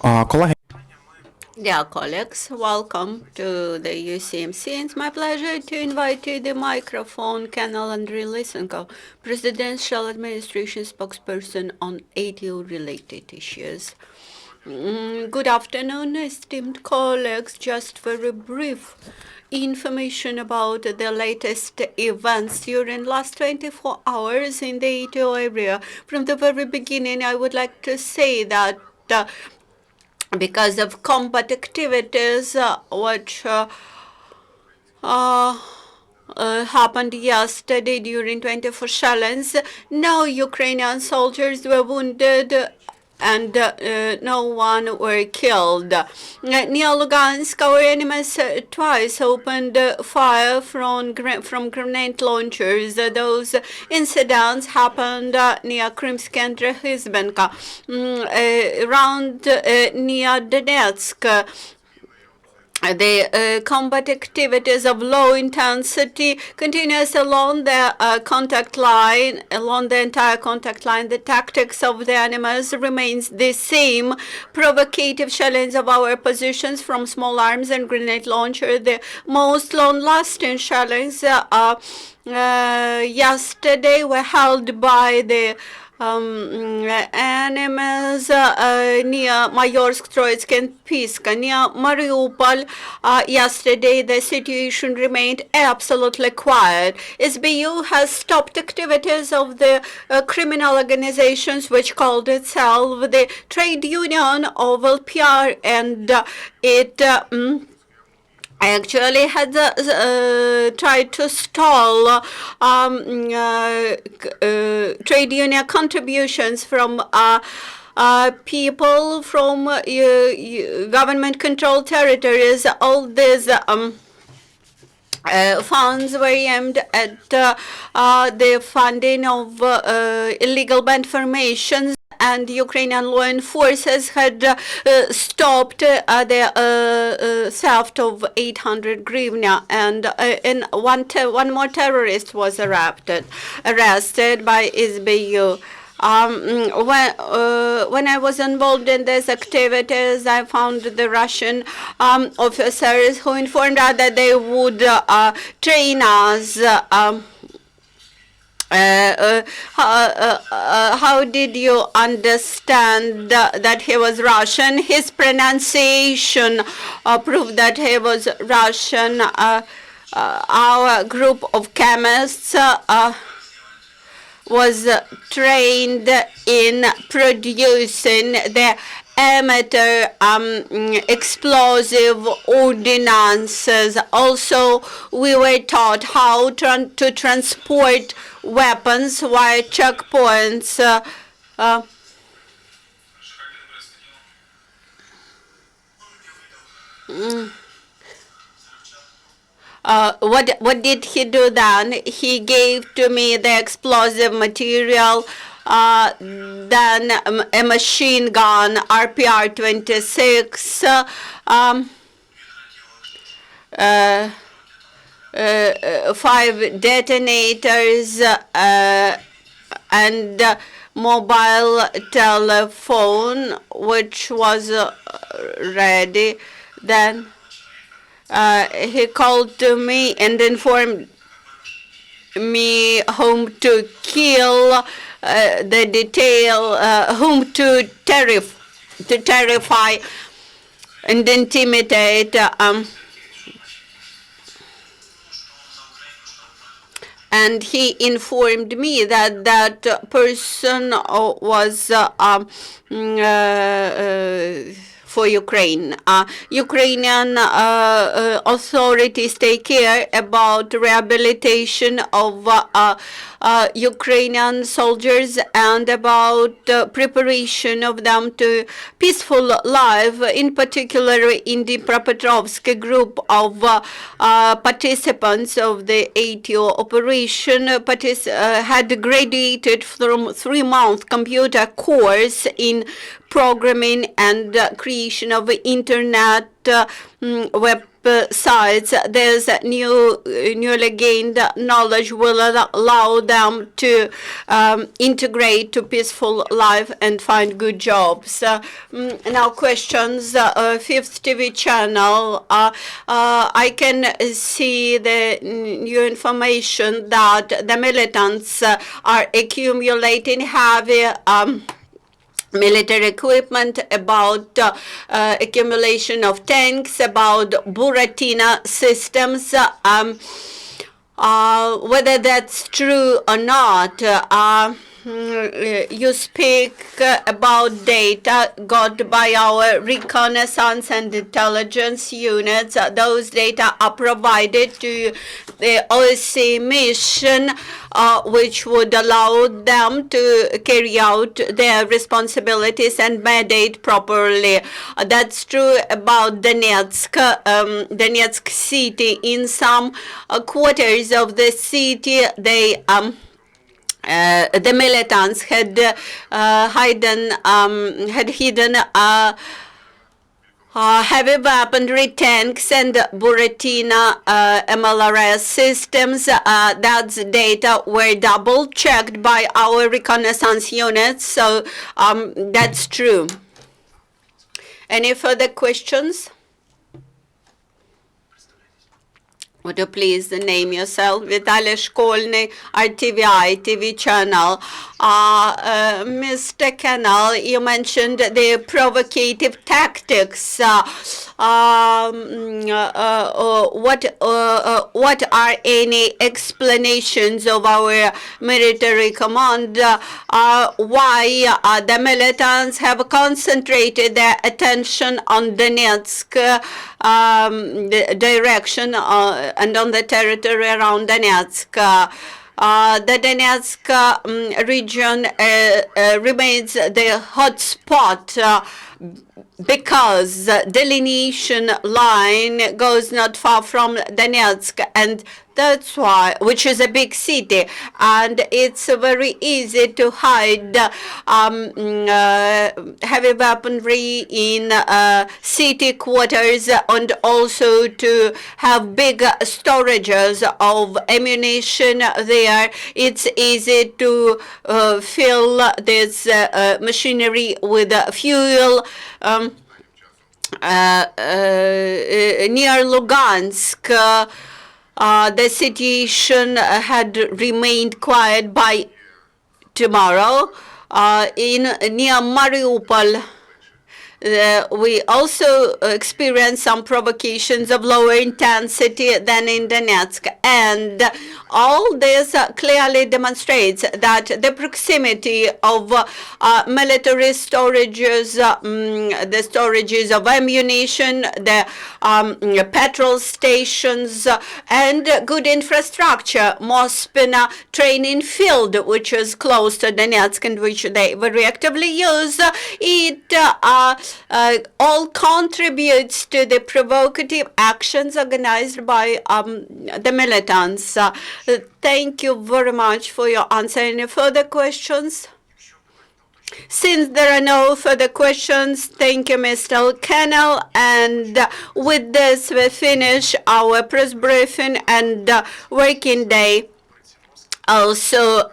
Колеги, Dear colleagues, welcome to the UCMC. It's my pleasure to invite to the microphone Colonel Andriy Lysenko, Presidential Administration spokesperson on ATO-related issues. Good afternoon, esteemed colleagues. Just very brief information about the latest events during last 24 hours in the ATO area. From the very beginning, I would like to say that because of combat activities which happened yesterday during 24 shells. No Ukrainian soldiers were wounded and no one were killed. Near Lugansk, our enemies twice opened fire from grenade launchers. Those incidents happened near Krymsk and Lysenko, around near Donetsk. The combat activities of low intensity continues along the contact line, along the entire contact line. The tactics of the enemies remains the same. Provocative shelling of our positions from small arms and grenade launcher. The most long-lasting shellings yesterday were held by the enemies near Mayorsk, Troitsk, and Piska. Near Mariupol, yesterday the situation remained absolutely quiet. SBU has stopped activities of the criminal organizations which called itself the Trade Union of LPR, and it actually had tried to stall trade union contributions from people from government-controlled territories. All these funds were aimed at the funding of illegal band formations, and Ukrainian law enforcers had stopped the theft of 800 hryvnia, and one more terrorist was arrested by SBU. When I was involved in these activities, I found the Russian officers who informed us that they would train us. How did you understand that he was Russian? His pronunciation proved that he was Russian. Our group of chemists was trained in producing the amateur explosive ordinances. Also, we were taught how to transport weapons via checkpoints. What did he do then? He gave to me the explosive material, then a machine gun, RPR-26, 5 detonators, and mobile telephone, which was ready. Then he called to me and informed me whom to kill, the detail, whom to terrify and intimidate. And he informed me that that person was for Ukraine. Ukrainian authorities take care about rehabilitation of Ukrainian soldiers and about preparation of them to peaceful life, in particular in the Dnipropetrovsk group of participants of the ATO operation had graduated from 3-month computer course in programming and creation of internet web Besides, there's newly gained knowledge will allow them to integrate to peaceful life and find good jobs. Now questions, Fifth TV channel. I can see the new information that the militants are accumulating heavy military equipment, about accumulation of tanks, about Buratina systems. Whether that's true or not, you speak about data got by our reconnaissance and intelligence units. Those data are provided to the OSCE mission, which would allow them to carry out their responsibilities and mandate properly. That's true about Donetsk, Donetsk city. In some quarters of the city, they the militants had hidden heavy weaponry, tanks, and Buratina MLRS systems. That's data were double checked by our reconnaissance units, so that's true. Any further questions? Would you please name yourself? Vitaly Shkolny, RTVI TV channel. Mr. Canal, you mentioned the provocative tactics. What are any explanations of our military command? Why the militants have concentrated their attention on Donetsk direction and on the territory around Donetsk? The Donetsk region remains the hot spot because the delineation line goes not far from Donetsk, and that's why, which is a big city, and it's very easy to hide heavy weaponry in city quarters, and also to have big storages of ammunition there. It's easy to fill this machinery with fuel. Near Lugansk, the situation had remained quiet by tomorrow. Near Mariupol, we also experienced some provocations of lower intensity than in Donetsk, and all this clearly demonstrates that the proximity of military storages, the storages of ammunition, the petrol stations, and good infrastructure. Mospina training field, which is close to Donetsk and which they very actively use, it all contributes to the provocative actions organized by the militants. Thank you very much for your answer. Any further questions? Since there are no further questions, thank you, Mr. Kennel. And with this, we finish our press briefing and working day. Also,